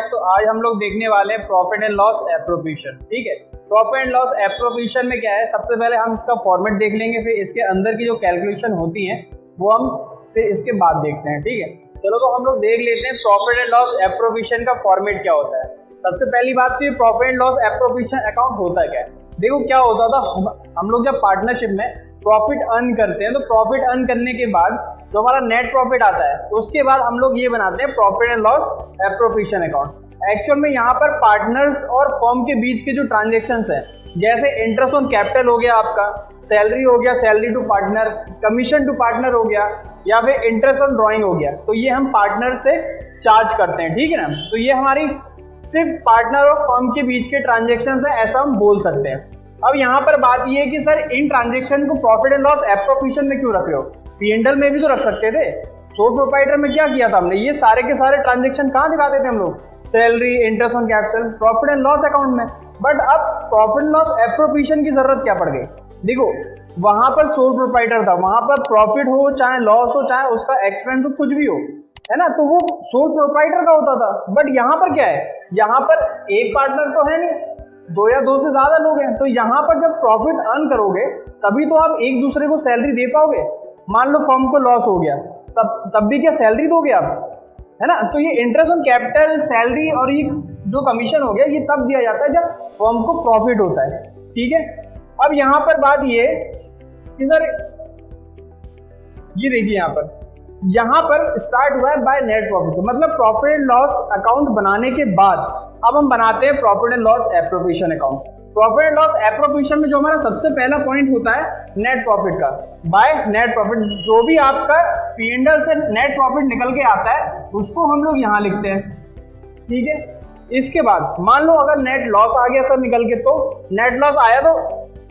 तो आज हम लोग देखने वाले हैं प्रॉफिट एंड लॉस एप्रोप्रिएशन। ठीक है, प्रॉफिट एंड लॉस एप्रोप्रिएशन में क्या है, सबसे पहले हम इसका फॉर्मेट देख लेंगे, फिर इसके अंदर की जो कैलकुलेशन होती है वो हम फिर इसके बाद देखते हैं। ठीक है, चलो तो हम लोग देख लेते हैं प्रॉफिट एंड लॉस एप्रोप्रिएशन का फॉर्मेट क्या होता है। सबसे पहली बात तो profit and loss appropriation account होता क्या है। देखो क्या होता था, हम लोग जब पार्टनरशिप में प्रॉफिट अर्न करते हैं तो प्रॉफिट अर्न करने के बाद जो हमारा नेट प्रॉफिट आता है उसके बाद हम लोग ये बनाते हैं profit and loss appropriation account. Actual में यहाँ पर पार्टनर्स और फर्म के बीच के जो ट्रांजेक्शन्स हैं, जैसे इंटरेस्ट ऑन कैपिटल हो गया, आपका सैलरी हो गया, salary to partner, commission to partner हो गया, या फिर इंटरेस्ट ऑन ड्रॉइंग हो गया, तो ये हम पार्टनर से चार्ज करते हैं। ठीक है ना, तो ये हमारी सिर्फ पार्टनर और फर्म के बीच के ट्रांजेक्शन्स है, ऐसा हम बोल सकते हैं। अब यहाँ पर बात ये है कि सर इन ट्रांजेक्शन को प्रॉफिट एंड लॉस एप्रोप्रिएशन में क्यों रख रहे हो, पी&एल में भी तो रख सकते थे। सोल प्रोप्राइटर में क्या किया था हमने, ये सारे के सारे ट्रांजेक्शन कहाँ दिखाते थे हम लोग, salary, interest on capital, profit and loss account में। बट अब प्रॉफिट एंड लॉस एप्रोप्रिएशन की जरूरत क्या पड़ गई। देखो वहां पर सोल प्रोप्राइटर था, वहां पर प्रॉफिट हो चाहे लॉस हो चाहे उसका एक्सपेंस हो कुछ भी हो, है ना, तो वो सोल प्रोप्राइटर का होता था। बट यहाँ पर क्या है, यहाँ पर एक पार्टनर तो है नहीं, दो या दो से ज्यादा लोग हैं, तो यहाँ पर जब प्रॉफिट अर्न करोगे तभी तो आप एक दूसरे को सैलरी दे पाओगे। मान लो फर्म को लॉस हो गया, तब भी क्या सैलरी दोगे आप, है ना। तो ये इंटरेस्ट ऑन कैपिटल, सैलरी और ये जो कमीशन हो गया ये तब दिया जाता है जब फर्म को प्रॉफिट होता है। ठीक है, अब यहाँ पर बात ये कि सर ये देखिए यहाँ पर स्टार्ट हुआ है बाय नेट प्रॉफिट, मतलब प्रॉफिट एंड लॉस अकाउंट बनाने के बाद अब हम बनाते हैं profit and loss appropriation account. Profit and loss appropriation में जो हमारा सबसे पहला पॉइंट होता है नेट प्रॉफिट का, बाय नेट प्रॉफिट। जो भी आपका पी&एल से नेट प्रॉफिट निकल के आता है उसको हम लोग यहाँ लिखते हैं। ठीक है, इसके बाद मान लो अगर नेट लॉस आ गया सर निकल के, तो नेट लॉस आया तो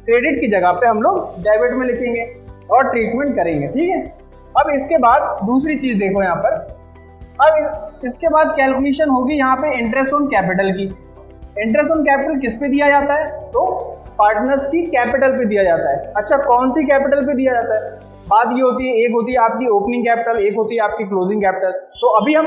क्रेडिट की जगह पे हम लोग डेबिट में लिखेंगे और ट्रीटमेंट करेंगे। ठीक है, अब इसके बाद दूसरी चीज देखो यहाँ पर, अब इसके बाद कैलकुलेशन होगी यहाँ पे इंटरेस्ट ऑन कैपिटल की। इंटरेस्ट ऑन कैपिटल किस पे दिया जाता है, तो पार्टनर्स की कैपिटल पे दिया जाता है। अच्छा, कौन सी कैपिटल पे दिया जाता है, बात ये होती है, एक होती है आपकी ओपनिंग कैपिटल, एक होती है आपकी क्लोजिंग कैपिटल। तो अभी हम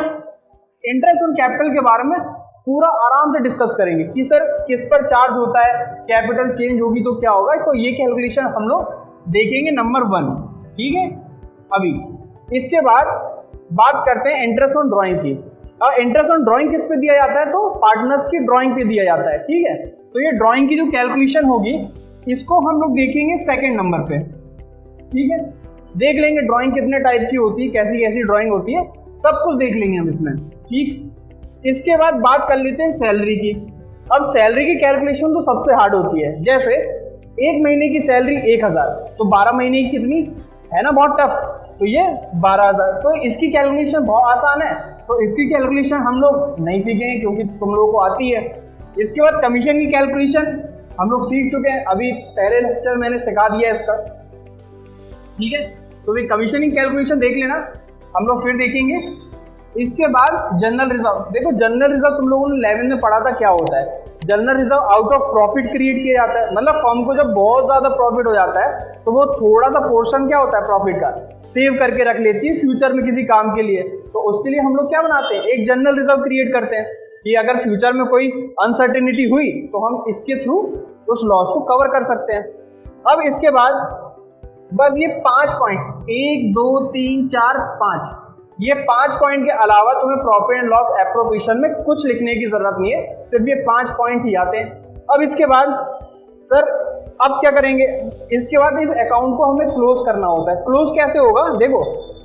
इंटरेस्ट ऑन कैपिटल के बारे में पूरा आराम से डिस्कस करेंगे कि सर किस पर चार्ज होता है, कैपिटल चेंज होगी तो क्या होगा। तो ये कैलकुलेशन हम लोग देखेंगे नंबर 1। ठीक है, अभी इसके बाद बात करते हैं इंटरेस्ट ऑन ड्राइंग की। अब इंटरेस्ट ऑन ड्राइंग किस पे दिया जाता है, तो पार्टनर्स की ड्राइंग पे दिया जाता है। ठीक है, तो ये ड्राइंग की जो कैलकुलेशन होगी इसको हम लोग देखेंगे सेकंड नंबर पे। ठीक है, देख लेंगे ड्राइंग कितने टाइप की होती है, कैसी कैसी ड्राइंग होती है, सब कुछ देख लेंगे हम इसमें। ठीक, इसके बाद बात कर लेते हैं सैलरी की। अब सैलरी की कैलकुलेशन तो सबसे हार्ड होती है। जैसे एक महीने की सैलरी 1000, तो 12 महीने की कितनी है ना, बहुत टफ, तो ये 12000। तो इसकी कैलकुलेशन बहुत आसान है, तो इसकी कैलकुलेशन हम लोग नहीं सीखेंगे क्योंकि तुम लोगों को आती है। इसके बाद कमीशन की कैलकुलेशन हम लोग सीख चुके हैं, अभी पहले लेक्चर मैंने सिखा दिया इसका। ठीक है, तो ये कमीशन की कैलकुलेशन देख लेना, हम लोग फिर देखेंगे। इसके बाद जनरल रिजर्व। देखो जनरल रिजर्व तुम लोगों ने 11 में पढ़ा था क्या होता है। General reserve out of profit create किया जाता है, मतलब फर्म को जब बहुत ज्यादा प्रॉफिट हो जाता है तो वो थोड़ा सा पोर्शन क्या होता है प्रॉफिट का सेव करके रख लेती है फ्यूचर में किसी काम के लिए। तो उसके लिए हम लोग क्या बनाते हैं, एक जनरल रिजर्व क्रिएट करते हैं कि अगर फ्यूचर में कोई अनसर्टेनिटी हुई तो हम इसके थ्रू उस लॉस को कवर कर सकते हैं। अब इसके बाद बस ये 5 पॉइंट, 1 2 3 4 5, ये 5 पॉइंट के अलावा तुम्हें प्रॉफिट एंड लॉस एप्रोप्रिएशन में कुछ लिखने की जरूरत नहीं है, सिर्फ ये 5 पॉइंट ही आते हैं। अब इसके बाद सर अब क्या करेंगे, इसके बाद इस अकाउंट को हमें क्लोज करना होता है। क्लोज कैसे होगा, देखो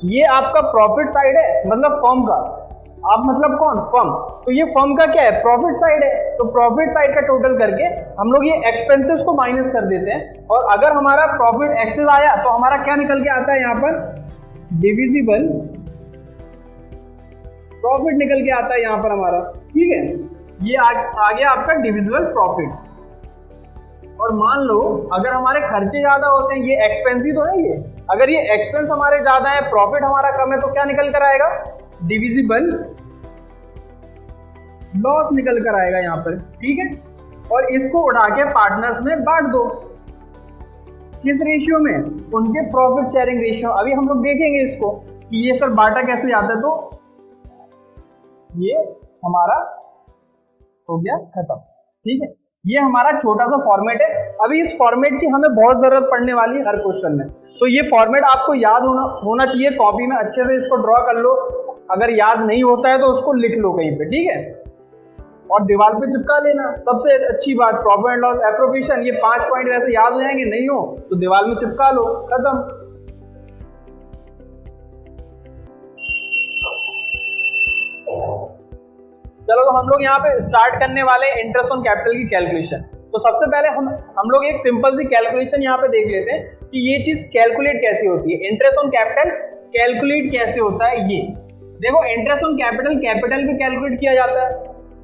ये आपका प्रॉफिट साइड है, मतलब फर्म का, आप मतलब कौन, फर्म, तो ये फर्म का क्या है, प्रॉफिट साइड है। तो प्रॉफिट साइड का टोटल करके हम लोग ये एक्सपेंसेस को माइनस कर देते हैं, और अगर हमारा प्रॉफिट एक्सेस आया तो हमारा क्या निकल के आता है, यहाँ पर डिविजिबल प्रॉफिट निकल के आता है यहाँ पर हमारा। ठीक है, ये आ गया आपका डिविजिबल प्रॉफिट। और मान लो अगर हमारे खर्चे ज्यादा होते हैं, ये एक्सपेंस ही तो है, ये अगर ये एक्सपेंस हमारे ज्यादा है, प्रॉफिट हमारा कम है, तो क्या निकल कर आएगा, डिविजिबल लॉस निकल कर आएगा यहाँ पर। ठीक है, और इसको उठा के पार्टनर्स में बांट दो, किस रेशियो में, उनके प्रॉफिट शेयरिंग रेशियो। अभी हम लोग देखेंगे इसको कि ये सर बांटा कैसे जाता है। तो ये हमारा हो गया खत्म। ठीक है, ये हमारा छोटा सा फॉर्मेट है। अभी इस फॉर्मेट की हमें बहुत जरूरत पड़ने वाली है हर क्वेश्चन में, तो ये फॉर्मेट आपको याद होना चाहिए। कॉपी में अच्छे से इसको ड्रॉ कर लो, अगर याद नहीं होता है तो उसको लिख लो कहीं पे, ठीक है, और दीवार पे चिपका लेना। सबसे अच्छी बात, प्रॉफिट एंड लॉस एप्रोप्रिएशन, ये 5 पॉइंट वैसे याद हो जाएंगे, नहीं हो तो दीवार में चिपका लो, खत्म। चलो तो हम लोग यहाँ पे स्टार्ट करने वाले इंटरेस्ट ऑन कैपिटल की कैलकुलेशन। तो सबसे पहले हम लोग एक सिंपल सी कैलकुलेशन यहाँ पे देख लेते हैं कि ये चीज कैलकुलेट कैसे होती है। इंटरेस्ट ऑन कैपिटल कैलकुलेट कैसे होता है, ये देखो। इंटरेस्ट ऑन कैपिटल, कैपिटल भी कैलकुलेट किया जाता है।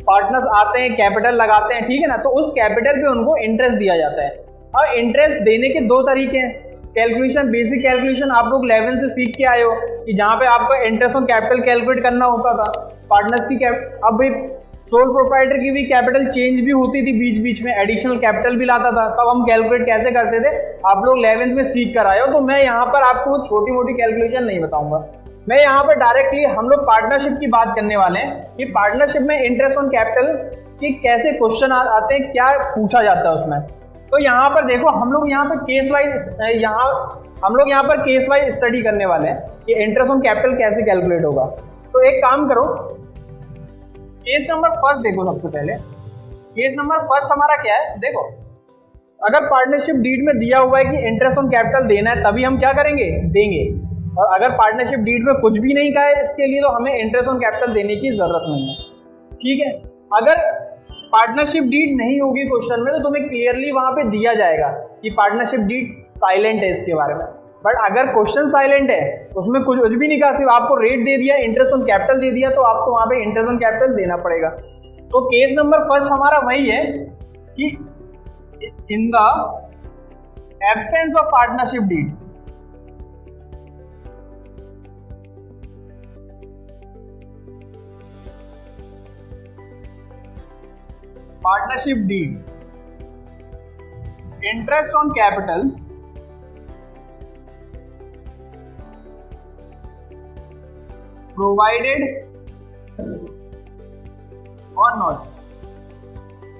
पार्टनर्स आते हैं, कैपिटल लगाते हैं, ठीक है ना, तो उस कैपिटल पे उनको इंटरेस्ट दिया जाता है। और इंटरेस्ट देने के दो तरीके हैं। कैलकुलेशन, बेसिक कैलकुलेशन आप लोग 11 से सीख के आए हो कि जहाँ पे आपको इंटरेस्ट ऑन कैपिटल कैलकुलेट करना होता था। पार्टनर्स की अब भी सोल प्रोप्राइटर की भी कैपिटल चेंज भी होती थी बीच बीच में, एडिशनल कैपिटल भी लाता था, तब हम कैलकुलेट कैसे करते थे आप लोग 11th में सीख कर आए हो। तो मैं यहाँ पर आपको छोटी मोटी कैलकुलेशन नहीं बताऊंगा, मैं यहाँ पर डायरेक्टली हम लोग पार्टनरशिप की बात करने वाले हैं कि पार्टनरशिप में इंटरेस्ट ऑन कैपिटल के कैसे क्वेश्चन आते हैं, क्या पूछा जाता है उसमें। तो यहाँ पर देखो, हम लोग यहाँ पर केस वाइज स्टडी करने वाले हैं कि इंटरेस्ट ऑन कैपिटल कैसे कैलकुलेट होगा। तो एक काम करो, केस नंबर फर्स्ट देखो। सबसे पहले केस नंबर फर्स्ट हमारा क्या है, देखो, अगर पार्टनरशिप डीड में दिया हुआ है कि इंटरेस्ट ऑन कैपिटल देना है, तभी हम क्या करेंगे, देंगे। और अगर पार्टनरशिप डीड में कुछ भी नहीं कहा है इसके लिए, तो हमें इंटरेस्ट ऑन कैपिटल देने की जरूरत नहीं है, ठीक है। अगर पार्टनरशिप डीड नहीं होगी क्वेश्चन में, तो तुम्हें क्लियरली वहां पे दिया जाएगा कि पार्टनरशिप डीड साइलेंट है इसके बारे में। बट अगर क्वेश्चन साइलेंट है, उसमें कुछ भी नहीं कहा, सिर्फ आपको रेट दे दिया, इंटरेस्ट ऑन कैपिटल दे दिया, तो आपको वहां पे इंटरेस्ट ऑन कैपिटल देना पड़ेगा। तो केस नंबर फर्स्ट हमारा वही है कि in the absence of partnership deed, partnership deed, interest on capital provided और नॉट।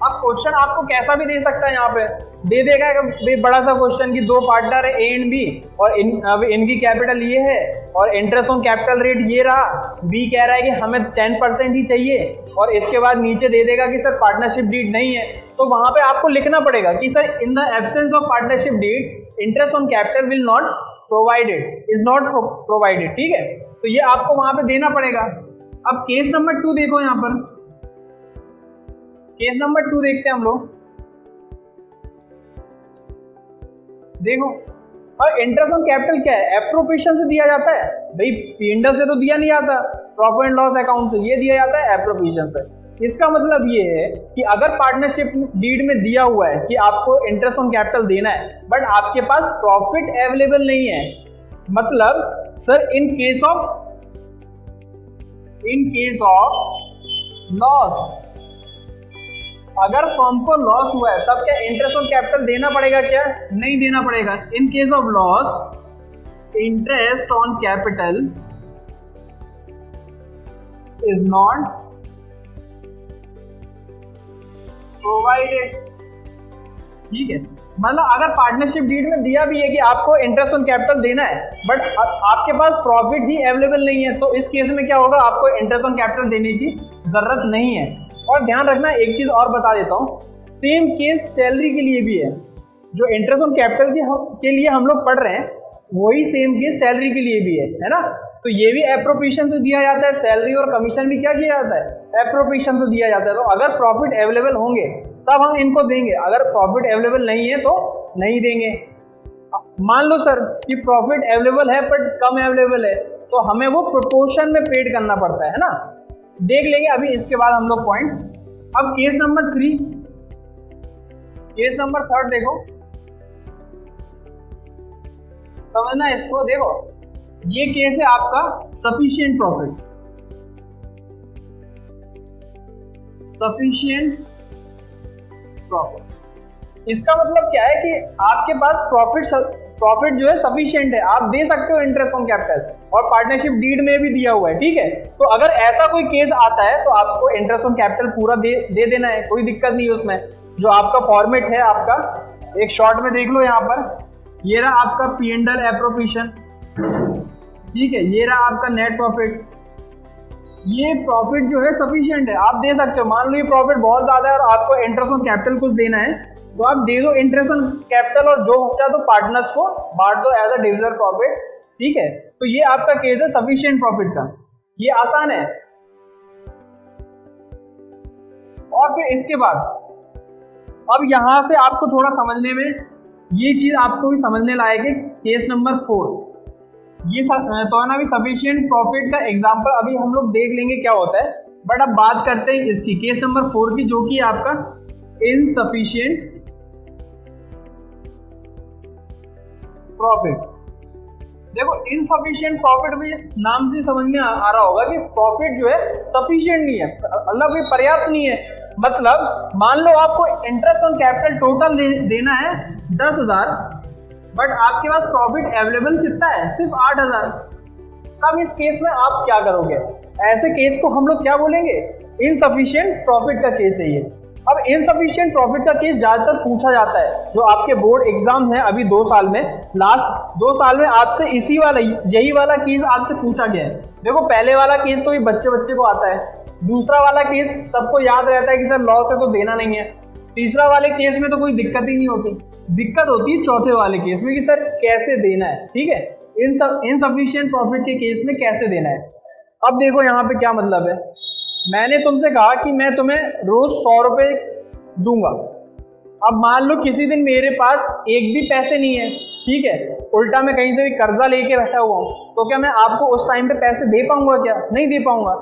अब क्वेश्चन आपको कैसा भी दे सकता है, यहाँ पे दे देगा बड़ा सा क्वेश्चन कि दो पार्टनर है ए एंड बी, और अब इनकी कैपिटल ये है और इंटरेस्ट ऑन कैपिटल रेट ये रहा, बी कह रहा है कि हमें 10% ही चाहिए, और इसके बाद नीचे दे देगा कि सर पार्टनरशिप डीड नहीं है। तो वहां पे आपको लिखना पड़ेगा कि sir in the absence of partnership deed interest on capital will not provided, is not provided, ठीक है। तो ये आपको वहां पे देना पड़ेगा। अब केस नंबर 2 देखो, यहाँ पर केस नंबर 2 देखते हैं हम लोग। देखो, और इंटरेस्ट ऑन कैपिटल क्या है, एप्रोप्रिएशन से दिया जाता है भाई, P&L से तो दिया नहीं जाता, प्रॉफिट एंड लॉस अकाउंट से ये दिया जाता है एप्रोप्रिएशन से। इसका मतलब ये है कि अगर पार्टनरशिप डीड में दिया हुआ है कि आपको इंटरेस्ट ऑन कैपिटल देना है, बट आपके पास प्रॉफिट अवेलेबल नहीं है, मतलब sir in case of loss, अगर फर्म को लॉस हुआ है तब क्या इंटरेस्ट ऑन कैपिटल देना पड़ेगा, क्या नहीं देना पड़ेगा। In case of loss interest on capital is not provided, ठीक है। मतलब अगर पार्टनरशिप डीड में दिया भी है कि आपको इंटरेस्ट ऑन कैपिटल देना है, बट आपके पास प्रॉफिट ही अवेलेबल नहीं है, तो इस केस में क्या होगा, आपको इंटरेस्ट ऑन कैपिटल देने की जरूरत नहीं है। और ध्यान रखना, एक चीज और बता देता हूँ, सेम केस सैलरी के लिए भी है। जो इंटरेस्ट ऑन कैपिटल के लिए हम लोग पढ़ रहे हैं, वही सेम केस सैलरी के लिए भी है ना। तो ये भी एप्रोप्रिएशन से दिया जाता है, सैलरी और कमीशन भी क्या किया जाता है, एप्रोप्रिएशन से दिया जाता है। तो अगर प्रॉफिट अवेलेबल होंगे तब हम इनको देंगे, अगर प्रॉफिट अवेलेबल नहीं है तो नहीं देंगे। मान लो सर कि प्रॉफिट अवेलेबल है बट कम अवेलेबल है, तो हमें वो प्रोपोर्शन में पेड करना पड़ता है ना। देख लेंगे अभी इसके बाद हम लोग पॉइंट। अब केस नंबर 3, केस नंबर 3 देखो, समझना इसको। देखो, ये केस है आपका सफिशिएंट प्रॉफिट, सफिशिएंट प्रॉफिट। इसका मतलब क्या है कि आपके पास प्रॉफिट जो है सफिशिएंट है, आप दे सकते हो इंटरेस्ट ऑन कैपिटल, और पार्टनरशिप डीड में भी दिया हुआ है, ठीक है। तो अगर ऐसा कोई केस आता है तो आपको इंटरेस्ट ऑन कैपिटल पूरा दे देना है, कोई दिक्कत नहीं है उसमें। जो आपका फॉर्मेट है आपका एक शॉर्ट में देख लो यहाँ पर, ये रहा आपका P&L एप्रोप्रिएशन, ठीक है, ये रहा आपका नेट प्रॉफिट। ये प्रॉफिट जो है सफिशिएंट है, आप दे सकते हो। मान लो ये प्रॉफिट बहुत ज्यादा है और आपको इंटरेस्ट ऑन कैपिटल कुछ देना है तो आप दे दो इंटरेस्ट ऑन कैपिटल, और जो होता है तो पार्टनर्स को बांट दो एज अ डिविजन प्रॉफिट, ठीक है। तो ये आपका केस है सफिशिएंट प्रॉफिट का, ये आसान है। और फिर इसके बाद अब यहां से आपको थोड़ा समझने में ये चीज आपको भी समझने लायक है। केस नंबर 4, ये तो ना भी सफिशिएंट प्रॉफिट का एग्जांपल अभी हम लोग देख लेंगे क्या होता है, बट अब बात करते हैं इसकी केस नंबर 4 की, जो कि आपका इनसफिशिएंट प्रॉफिट। देखो इनसफिशिएंट प्रॉफिट भी नाम से समझ में आ रहा होगा कि प्रॉफिट जो है सफिशिएंट नहीं है, मतलब भी पर्याप्त नहीं है। मतलब मान लो आपको इंटरेस्ट ऑन कैपिटल टोटल देना है 10,000, बट आपके पास प्रॉफिट अवेलेबल कितना है, सिर्फ 8,000। अब इस केस में आप क्या करोगे, ऐसे केस को हम लोग क्या बोलेंगे, इनसफिशिएंट प्रॉफिट का केस है ये। अब इनसफिशिएंट प्रॉफिट का केस ज्यादातर पूछा जाता है, जो आपके बोर्ड एग्जाम है अभी 2 साल में, लास्ट 2 साल में आपसे इसी वाला यही वाला केस आपसे पूछा गया है। देखो पहले वाला केस तो भी बच्चे को आता है, दूसरा वाला केस सबको याद रहता है कि सर लॉस है तो देना नहीं है, तीसरा वाले केस में तो कोई दिक्कत ही नहीं होती, दिक्कत होती है चौथे वाले केस में कि सर कैसे देना है, ठीक है, इनसफिशिएंट प्रॉफिट के केस में कैसे देना है। अब देखो यहाँ पे क्या मतलब है, मैंने तुमसे कहा कि मैं तुम्हें रोज 100 रुपए दूंगा। अब मान लो किसी दिन मेरे पास एक भी पैसे नहीं है, ठीक है, उल्टा मैं कहीं से भी कर्जा लेके बैठा हुआ हूँ, तो क्या मैं आपको उस टाइम पे पैसे दे पाऊंगा, क्या नहीं दे पाऊंगा।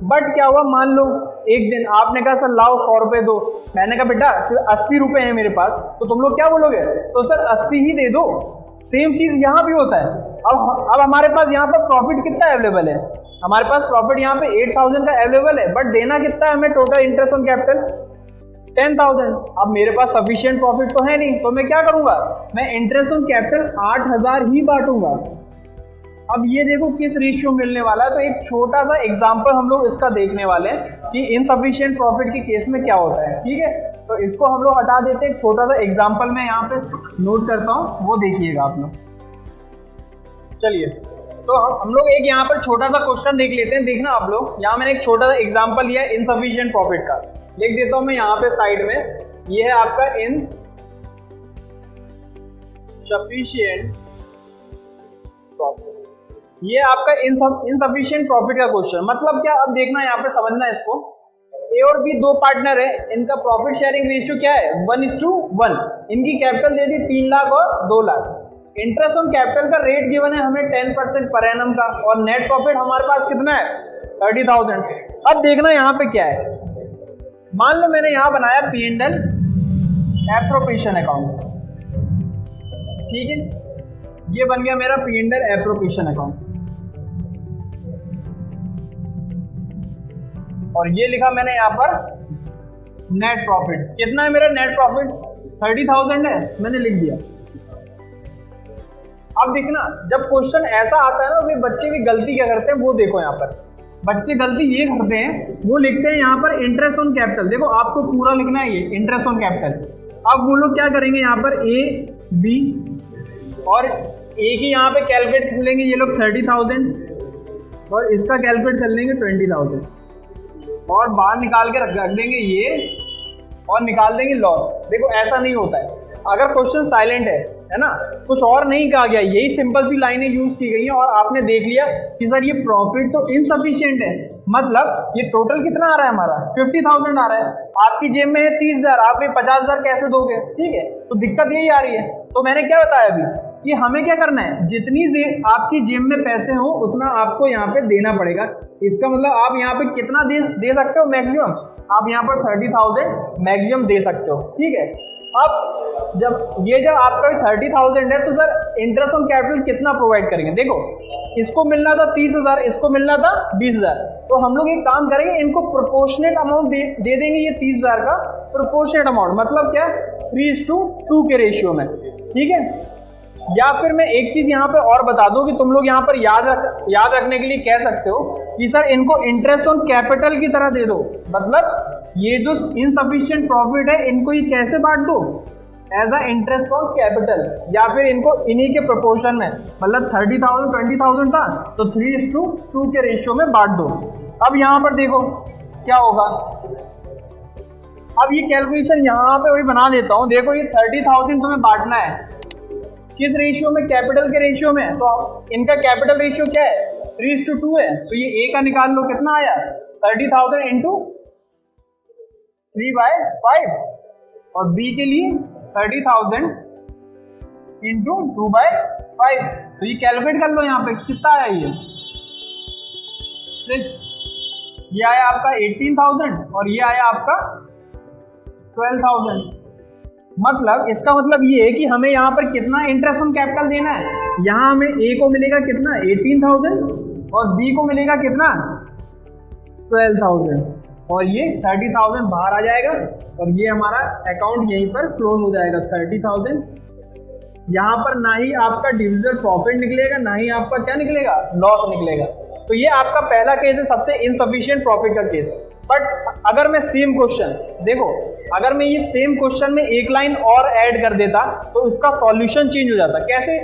बट क्या हुआ, मान लो एक दिन आपने कहा सर लाओ 100 रुपए दो, मैंने कहा बेटा सिर्फ 80 रुपए है मेरे पास, तो तुम लोग क्या बोलोगे, तो सर 80 ही दे दो। सेम चीज यहाँ भी होता है। अब हमारे पास यहाँ पर प्रॉफिट कितना अवेलेबल है, हमारे पास प्रॉफिट यहाँ पे 8,000 का अवेलेबल है, बट देना कितना है हमें टोटल इंटरेस्ट ऑन कैपिटल 10,000। अब मेरे पास सफिशिएंट प्रॉफिट तो है नहीं, तो मैं क्या करूंगा, मैं इंटरेस्ट ऑन कैपिटल 8,000 ही बांटूंगा। अब ये देखो किस रेशियो मिलने वाला है, तो एक छोटा सा एग्जांपल हम लोग इसका देखने वाले हैं कि इनसफिशिएंट प्रॉफिट के केस में क्या होता है, ठीक है। तो इसको हम लोग हटा देते हैं, एक छोटा सा एग्जांपल मैं यहाँ पे नोट करता हूँ, वो देखिएगा आप लोग। चलिए तो हम लोग एक यहाँ पर छोटा सा क्वेश्चन देख लेते हैं, देखना आप लोग। यहाँ मैंने एक छोटा सा एग्जांपल लिया है इनसफिशिएंट प्रॉफिट का, लिख देता हूँ मैं यहाँ पे साइड में। ये है आपका इनसफिशिएंट प्रॉफिट, ये आपका इनसफिशिएंट प्रॉफिट का क्वेश्चन। मतलब क्या, अब देखना यहाँ पे समझना है इसको। ए और बी 2 पार्टनर है, इनका प्रॉफिट शेयरिंग रेशियो क्या है, 1:1। इनकी कैपिटल दे दी 3 लाख और 2 लाख। इंटरेस्ट ऑन कैपिटल का रेट गिवन है हमें 10% पर एनम का, और नेट प्रॉफिट हमारे पास कितना है 30,000। अब देखना यहाँ पे क्या है, मान लो मैंने यहाँ बनाया P&L एप्रोप्रिएशन अकाउंट, ठीक है, ये बन गया मेरा P&L एप्रोप्रिएशन अकाउंट, और ये लिखा मैंने यहाँ पर नेट प्रॉफिट। कितना है मेरा नेट प्रॉफिट, 30,000 है, मैंने लिख दिया। अब देखना जब क्वेश्चन ऐसा आता है ना, वे बच्चे भी गलती क्या करते हैं वो देखो। यहाँ पर बच्चे गलती ये करते हैं, वो लिखते हैं यहाँ पर इंटरेस्ट ऑन कैपिटल। देखो आपको पूरा लिखना है ये इंटरेस्ट ऑन कैपिटल। अब वो लोग क्या करेंगे, यहाँ पर ए बी और ए की यहाँ पे कैलकुलेट कर लेंगे ये लोग 30,000, और इसका कैलकुलेट कर लेंगे 20,000, और बाहर निकाल के रख देंगे ये, और निकाल देंगे लॉस। देखो ऐसा नहीं होता है, अगर क्वेश्चन साइलेंट है ना, कुछ और नहीं कहा गया, यही सिंपल सी लाइनें यूज की गई हैं, और आपने देख लिया कि सर ये प्रॉफिट तो इनसफिशिएंट है, मतलब ये टोटल कितना आ रहा है हमारा 50,000 आ रहा है, आपकी जेब में है 30,000, आप ये 50,000 कैसे दोगे, ठीक है। तो दिक्कत यही आ रही है। तो मैंने क्या बताया अभी कि हमें क्या करना है, जितनी आपकी जेब में पैसे हो उतना आपको यहाँ पे देना पड़ेगा। इसका मतलब आप यहाँ पे कितना दे सकते हो मैक्सिमम, आप यहाँ पर 30,000 मैक्सिमम दे सकते हो, ठीक है। अब जब आपका 30,000 है, तो सर इंटरेस्ट ऑन कैपिटल कितना प्रोवाइड करेंगे। देखो इसको मिलना था 30,000, इसको मिलना था 20,000, तो हम लोग एक काम करेंगे, इनको प्रोपोर्शनेट अमाउंट दे देंगे। ये 30,000 का प्रोपोर्शनेट अमाउंट मतलब क्या, 3:2 के रेशियो में, ठीक है। या फिर मैं एक चीज यहाँ पे और बता दूं कि तुम लोग यहाँ पर याद रखने के लिए कह सकते हो कि सर इनको इंटरेस्ट ऑन कैपिटल की तरह दे दो, मतलब ये जो इनसफिशिएंट प्रॉफिट है इनको ये कैसे बांट दो, as a interest on capital, या फिर इनको इन्हीं के प्रोपोर्शन में, मतलब 30,000 20,000 था तो 3:2 के रेशियो में बांट दो। अब यहाँ पर देखो क्या होगा, अब ये कैलकुलेशन यहाँ पे वही बना देता हूँ। देखो ये 30,000 तुम्हें बांटना है किस रेशियो में, कैपिटल के रेशियो में, तो इनका कैपिटल रेशियो क्या है 3:2 है, तो ये ए का निकाल लो कितना आया 30,000 इंटू 3/5 और बी के लिए 30,000 इंटू 2/5, तो ये कैलकुलेट कर लो यहाँ पे कितना आया ये 6, ये आया आपका 18,000 और ये आया आपका 12,000। मतलब इसका मतलब ये है कि हमें यहाँ पर कितना इंटरेस्ट ऑन कैपिटल देना है, यहाँ हमें ए को मिलेगा कितना 18,000 और बी को मिलेगा कितना 12,000 और ये 30,000 बाहर आ जाएगा और ये हमारा अकाउंट यहीं पर क्लोज हो जाएगा। 30,000 यहाँ पर ना ही आपका डिविजिबल प्रॉफिट निकलेगा ना ही आपका क्या निकलेगा लॉस निकलेगा। तो ये आपका पहला केस है, सबसे इनसफिशिएंट प्रॉफिट का केस। बट अगर मैं सेम क्वेश्चन देखो, अगर मैं ये सेम क्वेश्चन में एक लाइन और ऐड कर देता तो इसका सॉल्यूशन चेंज हो जाता। कैसे,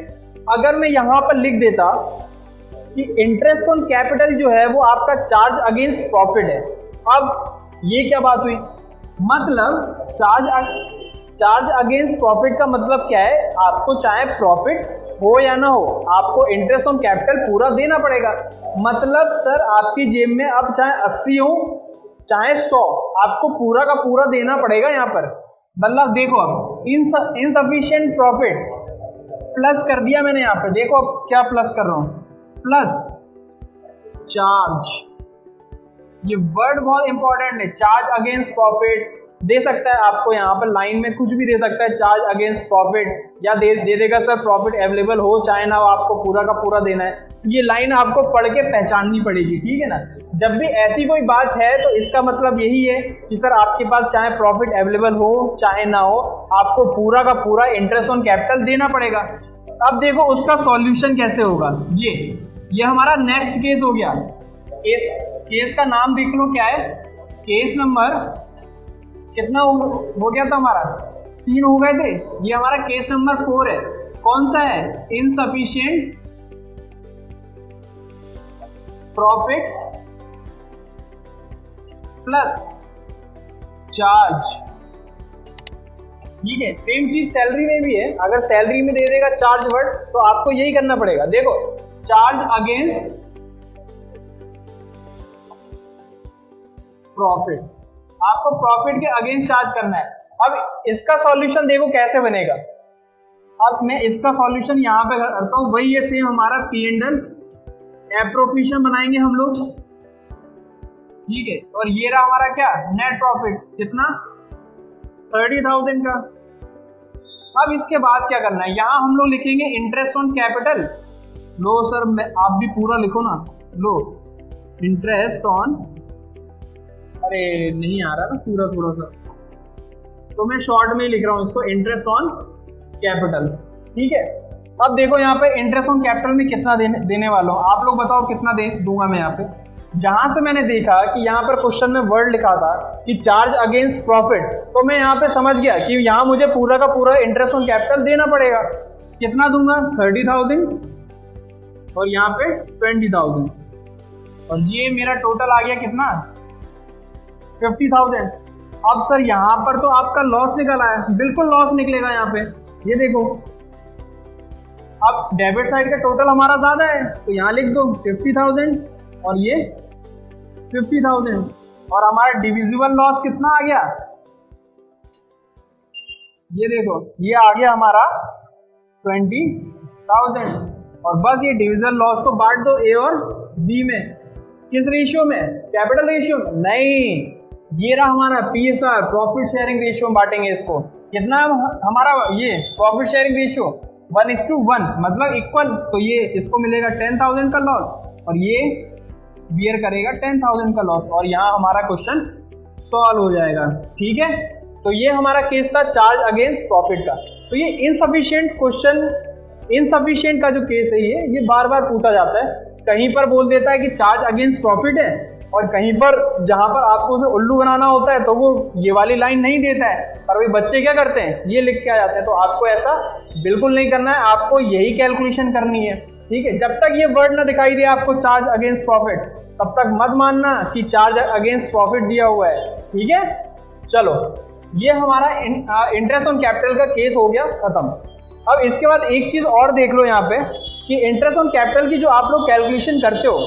अगर मैं यहाँ पर लिख देता कि इंटरेस्ट ऑन कैपिटल जो है वो आपका चार्ज अगेंस्ट प्रॉफिट है। अब ये क्या बात हुई, मतलब चार्ज अगेंस्ट प्रॉफिट का मतलब क्या है, आपको चाहे प्रॉफिट हो या ना हो आपको इंटरेस्ट ऑन कैपिटल पूरा देना पड़ेगा। मतलब सर आपकी जेब में अब चाहे 80 हो चाहे 100 आपको पूरा का पूरा देना पड़ेगा यहाँ पर। मतलब देखो अब इनसफिशिएंट प्रॉफिट प्लस कर दिया मैंने यहाँ पे, देखो अब क्या प्लस कर रहा हूँ, प्लस चार्ज, ये वर्ड बहुत इंपॉर्टेंट है, चार्ज अगेंस्ट प्रॉफिट दे सकता है आपको यहाँ पर लाइन में कुछ भी दे सकता है, चार्ज अगेंस्ट प्रॉफिट, या दे देगा सर प्रॉफिट अवेलेबल हो चाहे ना हो आपको पूरा का पूरा देना है। ये लाइन आपको पढ़ के पहचाननी पड़ेगी, ठीक है ना। जब भी ऐसी कोई बात है तो इसका मतलब यही है कि सर आपके पास चाहे प्रॉफिट अवेलेबल हो चाहे ना हो आपको पूरा का पूरा इंटरेस्ट ऑन कैपिटल देना पड़ेगा। अब देखो उसका सॉल्यूशन कैसे होगा, ये हमारा नेक्स्ट केस हो गया। केस का नाम देख लो क्या है, केस नंबर कितना हो गया था हमारा, 3 हो गए थे, ये हमारा केस नंबर 4 है। कौन सा है, इनसफिशिएंट प्रॉफिट प्लस चार्ज, ठीक है। सेम चीज सैलरी में भी है, अगर सैलरी में दे देगा चार्ज वर्ड तो आपको यही करना पड़ेगा। देखो चार्ज अगेंस्ट प्रॉफिट, आपको प्रॉफिट के अगेंस्ट चार्ज करना है। अब इसका सॉल्यूशन देखो कैसे बनेगा। अब मैं इसका सॉल्यूशन यहाँ पे करता हूँ, वही है सेम हमारा P&L एप्रोप्रिएशन बनाएंगे हम लोग, ठीक है। और ये रहा हमारा क्या नेट प्रॉफिट, कितना 30,000 का। अब इसके बाद क्या करना है, यहाँ हम लोग लिखेंगे interest on capital. Low sir आप भी पूरा लिखो ना, लो इंटरेस्ट ऑन, अरे नहीं आ रहा ना पूरा थोड़ा सा, तो मैं शॉर्ट में ही लिख रहा हूँ इसको, इंटरेस्ट ऑन कैपिटल, ठीक है। अब देखो यहाँ पे इंटरेस्ट ऑन कैपिटल में कितना देने वाला हूँ, आप लोग बताओ कितना दूंगा मैं यहाँ पे। जहां से मैंने देखा कि यहाँ पर क्वेश्चन में वर्ड लिखा था कि चार्ज अगेंस्ट प्रॉफिट, तो मैं यहाँ पे समझ गया कि यहाँ मुझे पूरा का पूरा इंटरेस्ट ऑन कैपिटल देना पड़ेगा। कितना दूंगा 30,000 और यहाँ पे 20,000 और ये मेरा टोटल आ गया कितना 50,000। अब सर यहाँ पर तो आपका लॉस निकल आया, बिल्कुल लॉस निकलेगा यहाँ पे, ये देखो। अब डेबिट साइड का टोटल हमारा ज्यादा है तो यहाँ लिख दो 50,000 और ये 50,000 और हमारा डिविजिबल लॉस कितना आ गया, ये देखो ये आ गया हमारा 20,000। और बस ये डिविजिबल लॉस को बांट दो ए और बी में, किस रेशियो में, कैपिटल रेशियो में नहीं, ये रहा हमारा PSR प्रॉफिट शेयरिंग रेशियो में बांटेंगे इसको। कितना हमारा ये प्रॉफिट शेयरिंग रेशियो 1:1 मतलब इक्वल, तो ये इसको मिलेगा 10,000 का लॉस और ये बियर करेगा 10,000 का लॉस और यहाँ हमारा क्वेश्चन सॉल्व हो जाएगा, ठीक है। तो ये हमारा केस था चार्ज अगेंस्ट प्रॉफिट का। तो ये इनसफिशिएंट क्वेश्चन इनसफिशिएंट का जो केस है ये बार बार पूछा जाता है। कहीं पर बोल देता है कि चार्ज अगेंस्ट प्रॉफिट है, और कहीं पर जहां पर आपको उसे उल्लू बनाना होता है तो वो ये वाली लाइन नहीं देता है, पर वही बच्चे क्या करते हैं, ये लिख के आ जाते हैं। तो आपको ऐसा बिल्कुल नहीं करना है, आपको यही कैलकुलेशन करनी है, ठीक है। जब तक ये वर्ड ना दिखाई दे आपको चार्ज अगेंस्ट प्रॉफिट, तब तक मत मानना कि चार्ज अगेंस्ट प्रॉफिट दिया हुआ है, ठीक है। चलो, ये हमारा इंटरेस्ट ऑन कैपिटल का केस हो गया खत्म। अब इसके बाद एक चीज और देख लो यहाँ पे कि इंटरेस्ट ऑन कैपिटल की जो आप लोग कैलकुलेशन करते हो,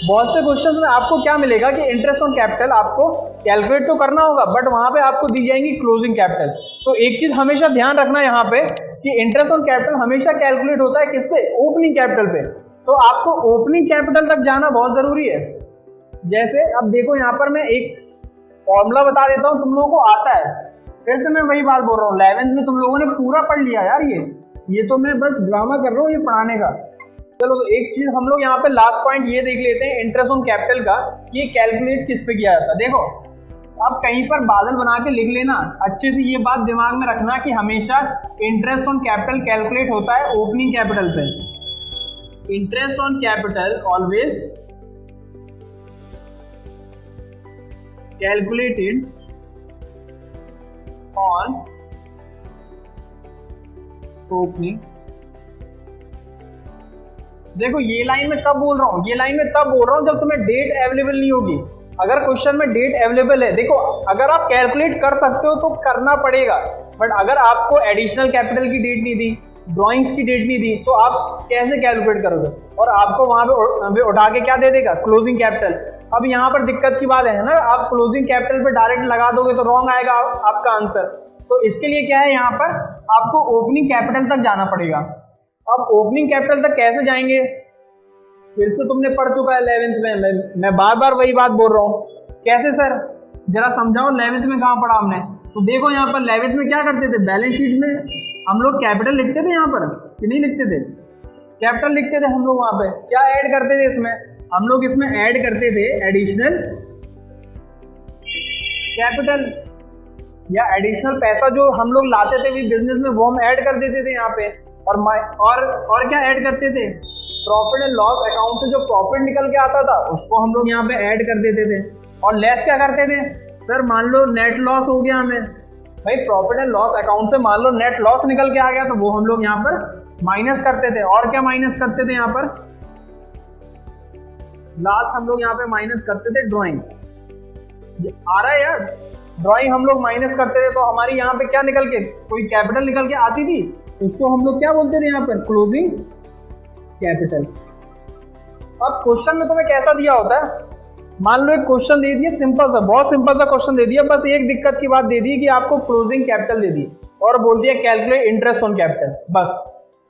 बहुत से क्वेश्चंस में आपको क्या मिलेगा कि इंटरेस्ट ऑन कैपिटल आपको कैलकुलेट तो करना होगा, बट वहां पे आपको दी जाएंगी क्लोजिंग कैपिटल। तो एक चीज हमेशा ध्यान रखना यहाँ पे कि इंटरेस्ट ऑन कैपिटल हमेशा कैलकुलेट होता है किस पे, ओपनिंग कैपिटल पे। तो आपको ओपनिंग कैपिटल तक जाना बहुत जरूरी है। जैसे अब देखो यहाँ पर मैं एक फॉर्मूला बता देता हूँ, तुम लोगों को आता है, फिर से मैं वही बात बोल रहा हूँ, 11th में तुम लोगों ने पूरा पढ़ लिया यार, ये तो मैं बस ड्रामा कर रहा हूँ ये पढ़ाने का। चलो, तो एक चीज हम लोग यहाँ पे लास्ट पॉइंट ये देख लेते हैं इंटरेस्ट ऑन कैपिटल का, ये कैलकुलेट किस पे किया जाता है। देखो, अब कहीं पर बादल बना के लिख लेना, अच्छे से ये बात दिमाग में रखना कि हमेशा इंटरेस्ट ऑन कैपिटल कैलकुलेट होता है ओपनिंग कैपिटल पे। Interest on capital always calculated on opening. देखो, ये लाइन में कब बोल रहा हूँ, ये लाइन में तब बोल रहा हूँ जब तुम्हें डेट अवेलेबल नहीं होगी। अगर क्वेश्चन में डेट अवेलेबल है, देखो अगर आप कैलकुलेट कर सकते हो तो करना पड़ेगा, बट अगर आपको एडिशनल कैपिटल की डेट नहीं दी, ड्राइंग्स की डेट नहीं दी, तो आप कैसे कैलकुलेट करोगे, और आपको वहां पे उठा के क्या दे देगा, क्लोजिंग कैपिटल। अब यहाँ पर दिक्कत की बात है ना, आप क्लोजिंग कैपिटल पे डायरेक्ट लगा दोगे तो रॉन्ग आएगा आपका आंसर। तो इसके लिए क्या है, यहाँ पर आपको ओपनिंग कैपिटल तक जाना पड़ेगा। अब ओपनिंग कैपिटल तक कैसे जाएंगे, फिर से तुमने पढ़ चुका है 11th में, मैं बार बार वही बात बोल रहा हूँ। कैसे सर, जरा समझाओ, 11th में कहाँ पढ़ा हमने। तो देखो यहाँ पर 11th में क्या करते थे, बैलेंस शीट में हम लोग कैपिटल लिखते थे यहाँ पर कि नहीं लिखते थे, कैपिटल लिखते थे हम लोग। वहां पे क्या ऐड करते थे, इसमें हम लोग इसमें ऐड करते थे एडिशनल कैपिटल, या एडिशनल पैसा जो हम लोग लाते थे बिजनेस में, वो हम ऐड कर देते थे यहाँ पे। और क्या ऐड करते थे, प्रॉफिट एंड लॉस अकाउंट से जो प्रॉफिट निकल के आता था उसको हम लोग यहाँ पे ऐड कर देते थे। और लेस क्या करते थे, सर मान लो नेट लॉस हो गया हमें, भाई प्रॉफिट एंड लॉस अकाउंट से मान लो नेट लॉस निकल के आ गया, तो वो हम लोग यहाँ पर माइनस करते थे। और क्या माइनस करते थे यहाँ पर, लास्ट हम लोग यहाँ पे माइनस करते थे ड्राइंग। आ रहा है यार, ड्राइंग हम लोग माइनस करते थे, तो हमारी यहाँ पे क्या निकल के, कोई कैपिटल निकल के आती थी, इसको हम लोग क्या बोलते थे यहाँ पर, क्लोजिंग कैपिटल। अब क्वेश्चन में तुम्हें कैसा दिया होता है, मान लो एक क्वेश्चन दे दिया सिंपल सा, बहुत सिंपल सा क्वेश्चन दे दिया, बस एक दिक्कत की बात दे दी कि आपको क्लोजिंग कैपिटल दे दी और बोल दिया कैलकुलेट इंटरेस्ट ऑन कैपिटल, बस।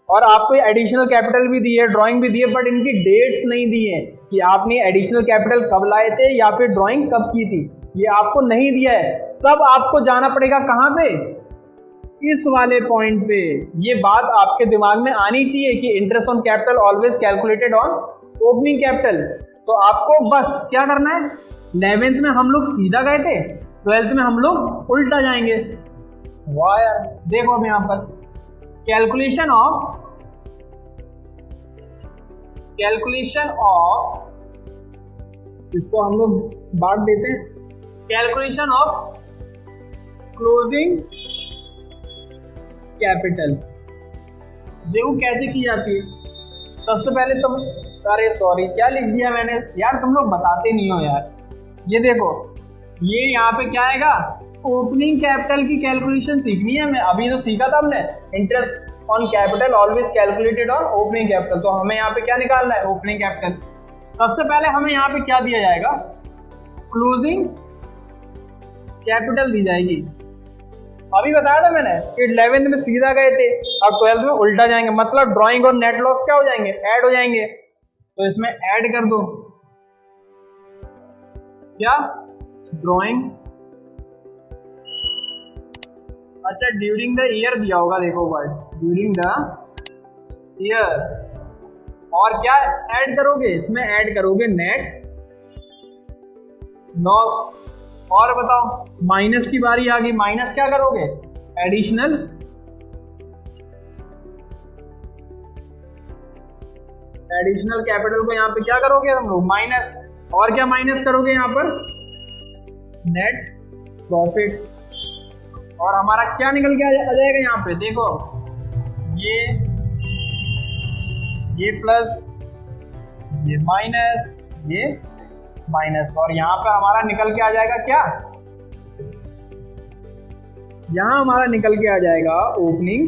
और आपको एडिशनल कैपिटल भी दी है, ड्राइंग भी दी है, बट इनकी डेट्स नहीं दी है कि आपने एडिशनल कैपिटल कब लाए थे या फिर ड्राइंग कब की थी, ये आपको नहीं दिया है। तब आपको जाना पड़ेगा कहाँ पे, इस वाले पॉइंट पे। ये बात आपके दिमाग में आनी चाहिए कि interest on capital always calculated on opening capital. तो आपको बस क्या करना है, 11th में हम लोग सीधा गए थे, 12th में हम लोग उल्टा जाएंगे। वाह यार, देखो अब यहाँ पर कैलकुलेशन ऑफ इसको हम लोग बांट देते हैं, कैलकुलेशन ऑफ क्लोजिंग कैपिटल। देखो कैसे की जाती है। सबसे पहले तुम, अरे सॉरी क्या लिख दिया मैंने यार, तुम लोग बताते नहीं हो यार। ये देखो, ये यहाँ पे क्या आएगा, ओपनिंग कैपिटल की कैलकुलेशन सीखनी है हमें। अभी तो सीखा था हमने interest on capital always calculated on opening capital, तो हमें यहाँ पे क्या निकालना है, ओपनिंग कैपिटल। सबसे पहले हमें यहाँ पे क्या दिया जाएगा, क्लोजिंग कैपिटल दी जाएगी। अभी बताया था मैंने कि 11th में सीधा गए थे, अब 12th में उल्टा जाएंगे, मतलब ड्राइंग और नेट लॉस क्या हो जाएंगे, ऐड हो जाएंगे। तो इसमें ऐड कर दो क्या, ड्राइंग, अच्छा ड्यूरिंग द ईयर दिया होगा, देखो वर्ड ड्यूरिंग द ईयर। और क्या ऐड करोगे, इसमें ऐड करोगे नेट लॉस। और बताओ, माइनस की बारी आ गई, माइनस क्या करोगे, एडिशनल एडिशनल कैपिटल को यहाँ पे क्या करोगे हम लोग, माइनस, और क्या माइनस करोगे यहाँ पर, नेट प्रॉफिट, और हमारा क्या निकल के आ जाएगा यहाँ पे, देखो ये प्लस, ये माइनस, ये माइनस, और यहाँ पे हमारा निकल के आ जाएगा क्या, यहाँ हमारा निकल के आ जाएगा ओपनिंग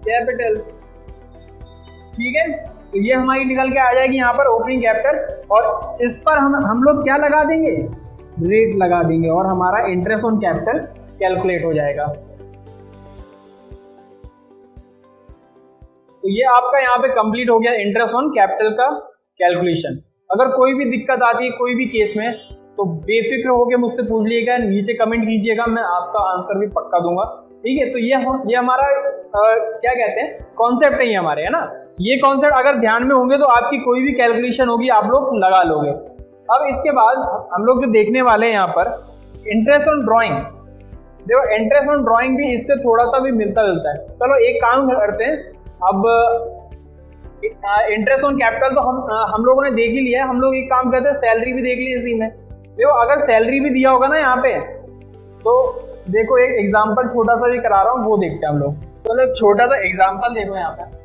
कैपिटल। ठीक है, तो ये हमारी निकल के आ जाएगी यहाँ पर ओपनिंग कैपिटल, और इस पर हम लोग क्या लगा देंगे, रेट लगा देंगे, और हमारा इंटरेस्ट ऑन कैपिटल कैलकुलेट हो जाएगा। तो ये आपका यहाँ पे कंप्लीट हो गया इंटरेस्ट ऑन कैपिटल का कैलकुलेशन। अगर कोई भी दिक्कत आती है कोई भी केस में तो बेफिक्र होकर मुझसे पूछ लीजिएगा, नीचे कमेंट कीजिएगा, मैं आपका आंसर भी पक्का दूंगा। ठीक है, तो ये हमारा क्या कहते हैं, कॉन्सेप्ट है ये हमारे, है ना। ये कॉन्सेप्ट अगर ध्यान में होंगे तो आपकी कोई भी कैलकुलेशन होगी आप लोग लगा लोगे। अब इसके बाद हम लोग जो देखने वाले हैं यहाँ पर इंटरेस्ट ऑन ड्राइंग। देखो इंटरेस्ट ऑन ड्राइंग भी इससे थोड़ा सा भी मिलता जुलता है। चलो एक काम करते हैं, अब इंटरेस्ट ऑन कैपिटल तो हम लोगों ने देख ही लिया है। हम लोग एक काम करते हैं, सैलरी भी देख ली इसी में। देखो अगर सैलरी भी दिया होगा ना यहाँ पे, तो देखो एक एग्जांपल छोटा सा भी करा रहा हूँ, वो देखते हैं हम लोग। चलो एक छोटा सा एग्जांपल देखो यहाँ पे।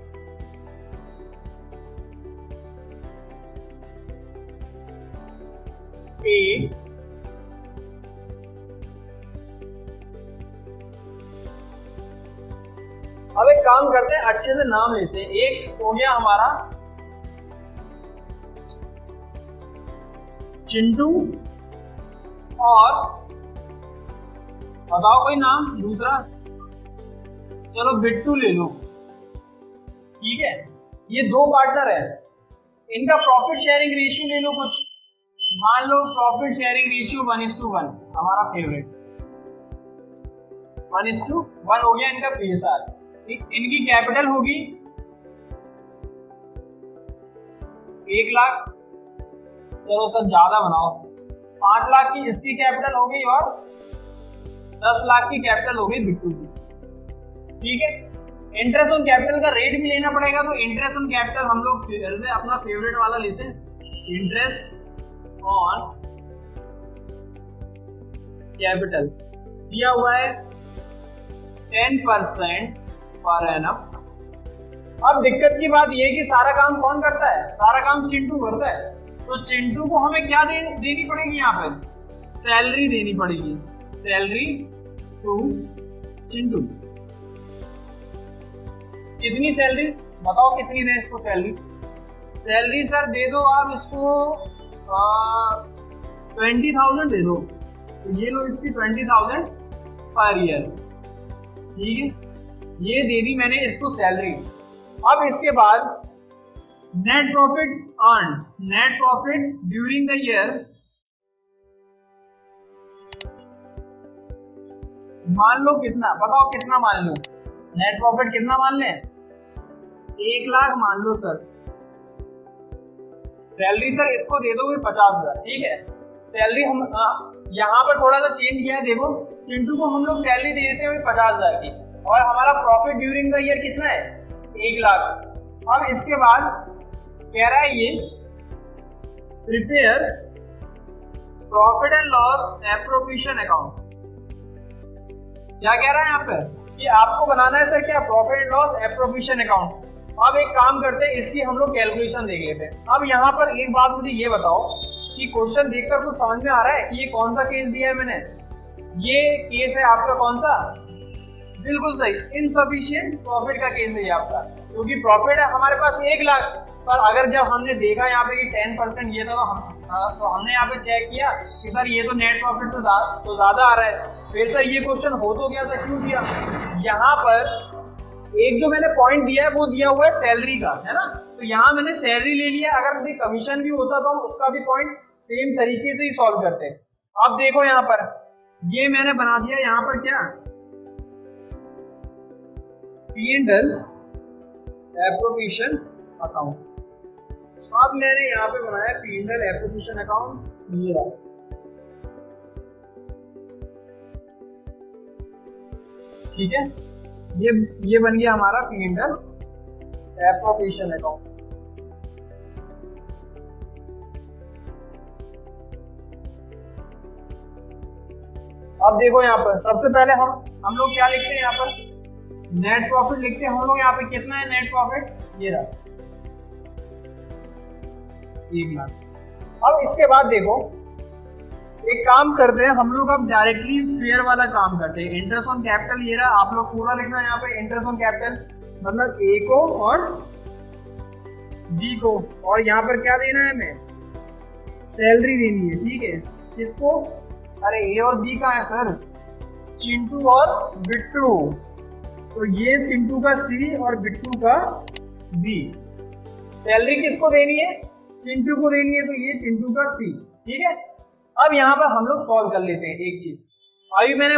अब एक काम करते हैं, अच्छे से नाम लेते हैं। एक हो गया हमारा चिंटू, और बताओ कोई नाम दूसरा, चलो बिट्टू ले लो। ठीक है, ये दो पार्टनर है, इनका प्रॉफिट शेयरिंग रेशियो ले लो कुछ, मान लो प्रॉफिट शेयरिंग रेशियो 1:1, हमारा फेवरेट 1:1 हो गया इनका PSR। इनकी कैपिटल होगी 1 लाख, चलो सर ज्यादा बनाओ, 5 लाख की इसकी कैपिटल हो गई, और 10 लाख की कैपिटल हो गई बिट्टू की। ठीक है, इंटरेस्ट ऑन कैपिटल का रेट भी लेना पड़ेगा, तो इंटरेस्ट ऑन कैपिटल हम लोग फिर से अपना फेवरेट वाला लेते हैं, इंटरेस्ट ऑन कैपिटल दिया हुआ है 10% पर एनम। अब दिक्कत की बात यह है कि सारा काम कौन करता है, सारा काम चिंटू करता है। तो चिंटू को हमें क्या देनी पड़ेगी, यहाँ पर सैलरी देनी पड़ेगी, सैलरी टू चिंटू। कितनी सैलरी बताओ, कितनी दें इसको सैलरी? सैलरी सर दे दो आप इसको 20,000 दे दो, तो ये लो इसकी 20,000 पर ईयर। ठीक है, ये दे दी मैंने इसको सैलरी। अब इसके बाद net profit earn, net profit during the year, मान लो कितना, बताओ कितना मान लो, नेट प्रॉफिट कितना मान लें, 1 लाख मान लो सर। सैलरी सर इसको दे दोगे 50,000। ठीक है, सैलरी हम यहाँ पर थोड़ा सा चेंज किया है। देखो चिंटू को हम लोग सैलरी दे देते हैं 50,000 की, और हमारा प्रॉफिट ड्यूरिंग द ईयर कितना है, 1 लाख। अब इसके बाद कह रहा है ये prepare profit and loss appropriation account. क्या कह रहा है यहाँ पे कि आपको बनाना है सर क्या, profit and loss appropriation account. अब एक काम करते हैं, इसकी हम लोग कैलकुलेशन देख लेते हैं। अब यहाँ पर एक बात मुझे ये बताओ कि क्वेश्चन देखकर कुछ समझ में आ रहा है कि ये कौन सा केस दिया है मैंने, ये केस है आपका कौन सा, बिल्कुल सही, इनसफिशिएंट प्रॉफिट का केस है ये आपका, क्योंकि प्रॉफिट है हमारे पास 1 लाख, पर अगर जब हमने देखा यहाँ पे कि 10% ये था, तो हमने यहाँ पे चेक किया कि सर ये तो नेट प्रॉफिट तो ज्यादा आ रहा है। फिर सर ये क्वेश्चन हो तो गया था, क्यों दिया? यहाँ पर एक जो मैंने पॉइंट दिया है वो दिया हुआ है सैलरी का, है ना, तो यहाँ मैंने सैलरी ले लिया। अगर मुझे कमीशन भी होता तो हम उसका भी पॉइंट सेम तरीके से ही सॉल्व करते। अब देखो यहाँ पर ये मैंने बना दिया यहाँ पर क्या, P&L एप्रोप्रिएशन अकाउंट। अब मैंने यहाँ पे बनाया P&L एप्रोप्रिएशन अकाउंट, ठीक है, ये बन गया हमारा P&L एप्रोप्रिएशन अकाउंट। अब देखो यहाँ पर सबसे पहले हम लोग क्या लिखते हैं, यहाँ पर नेट प्रॉफिट लिखते हैं हम लोग। यहाँ पे कितना है नेट प्रॉफिट, ये रहा 1 लाख। अब इसके बाद देखो एक काम करते हैं हम लोग, अब डायरेक्टली फेयर वाला काम करते हैं। इंटरेस्ट ऑन कैपिटल ये रहा, आप लोग पूरा लिखना है यहाँ पे। इंटरेस्ट ऑन कैपिटल मतलब ए को और बी को, और यहाँ पर क्या देना है हमें, सैलरी देनी है, ठीक है। किसको, अरे ए और बी का है सर, चिंटू और बिट्टू। तो ये चिंटू का सी और बिट्टू का बी। सैलरी किसको देनी है, चिंटू को देनी है, तो ये चिंटू का सी, ठीक है। अब यहाँ पर हम लोग सॉल्व कर लेते हैं एक चीज। अभी मैंने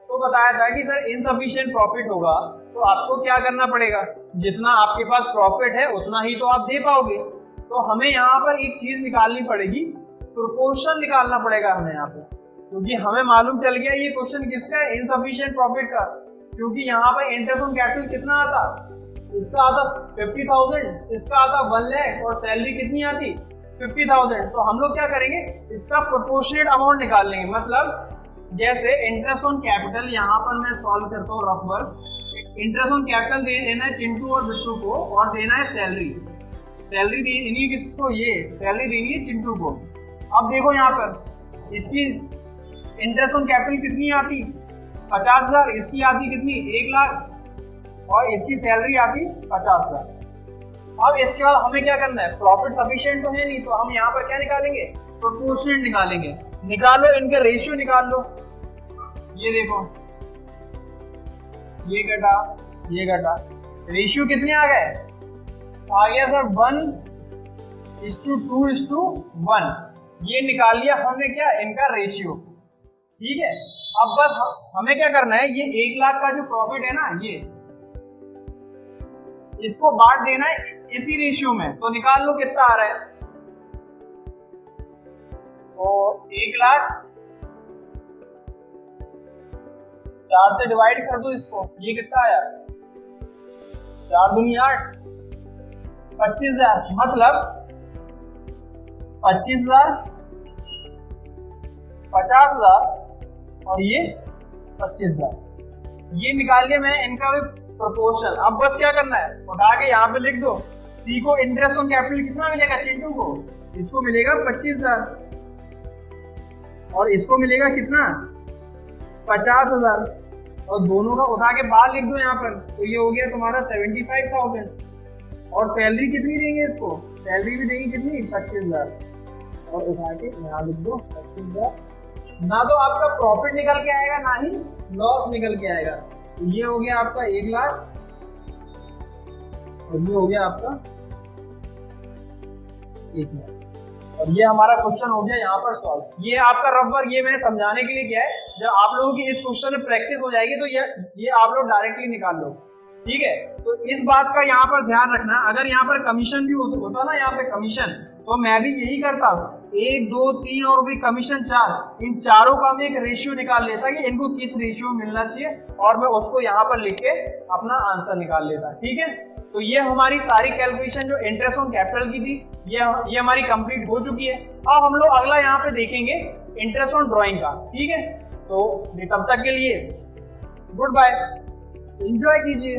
तो बताया था कि सर इनसफिशिएंट प्रॉफिट होगा तो आपको क्या करना पड़ेगा, जितना आपके पास प्रॉफिट है उतना ही तो आप दे पाओगे। तो हमें यहाँ पर एक चीज निकालनी पड़ेगी, प्रोपोर्शन निकालना पड़ेगा हमें यहाँ पे, क्योंकि हमें मालूम चल गया ये क्वेश्चन किसका है, इनसफिशिएंट प्रॉफिट का। क्योंकि यहाँ पर इंटरेस्ट ऑन कैपिटल कितना आता, इसका आता 50,000, इसका आता 1 लाख, और सैलरी कितनी आती 50,000। तो हम लोग क्या करेंगे, इसका प्रोपोर्शनेट अमाउंट निकाल लेंगे। मतलब जैसे इंटरेस्ट ऑन कैपिटल यहाँ पर मैं सॉल्व करता हूँ rough work. Interest on capital देना है चिंटू और बिट्टू को, और देना है सैलरी। सैलरी देनी है किसको, ये सैलरी देनी है चिंटू को। अब देखो यहाँ पर इसकी इंटरेस्ट ऑन कैपिटल कितनी आती 50,000, इसकी आती कितनी 1 लाख, और इसकी सैलरी आती 50,000। अब इसके बाद हमें क्या करना है, प्रॉफिट सफिशिएंट तो है नहीं, तो हम यहाँ पर क्या निकालेंगे, प्रोपोर्शनेट निकालेंगे। निकालो, इनके रेशियो निकाल लो। ये देखो ये घटा ये घटा, रेशियो कितने आ गए, आ गया सर 1:2:1। ये निकाल लिया हमने क्या, इनका रेशियो, ठीक है। अब बस हमें क्या करना है, ये 1 लाख का जो प्रॉफिट है ना, ये इसको बांट देना है इसी रेशियो में। तो निकाल लो कितना आ रहा है, तो 1 लाख 4 से डिवाइड कर दो इसको, ये कितना आया 4 दूनी 8, 25,000। मतलब 25,000, 50,000 और ये 25,000। ये निकाल लिया मैंने इनका भी प्रोपोर्शन। अब बस क्या करना है, उठा के यहाँ पे लिख दो। सी को इंटरेस्ट ऑन कैपिटल कितना मिलेगा चिंटू को, इसको मिलेगा 25,000, और इसको मिलेगा कितना 50,000, और दोनों का उठा के बाहर लिख दो यहाँ पर। तो ये हो गया तुम्हारा 75,000। और सैलरी कितनी देंगे इसको, सैलरी भी देंगे कितनी 25,000, और उठा के यहाँ लिख दो 25,000। ना तो आपका प्रॉफिट निकल के आएगा ना ही लॉस निकल के आएगा। तो ये हो गया आपका 1 लाख, और ये हो गया आपका 1 लाख। और ये हमारा क्वेश्चन हो गया यहाँ पर सॉल्व। ये आपका रफ वर्क, ये मैंने समझाने के लिए किया है। जब आप लोगों की इस क्वेश्चन में प्रैक्टिस हो जाएगी तो ये आप लोग डायरेक्टली निकाल लो, ठीक है। तो इस बात का यहाँ पर ध्यान रखना, अगर यहाँ पर कमीशन भी होता ना, यहाँ पे कमीशन, तो मैं भी यही करता, 1, 2, 3 और भी कमीशन 4, इन चारों का मैं एक रेशियो निकाल लेता कि इनको किस रेशियो में मिलना चाहिए, और मैं उसको यहाँ पर लिख के अपना आंसर निकाल लेता, ठीक है। तो ये हमारी सारी कैलकुलेशन जो इंटरेस्ट ऑन कैपिटल की थी ये हमारी कंप्लीट हो चुकी है। अब हम लोग अगला यहाँ पे देखेंगे इंटरेस्ट ऑन ड्राइंग का, ठीक है। तो तब तक के लिए गुड बाय, एंजॉय कीजिए।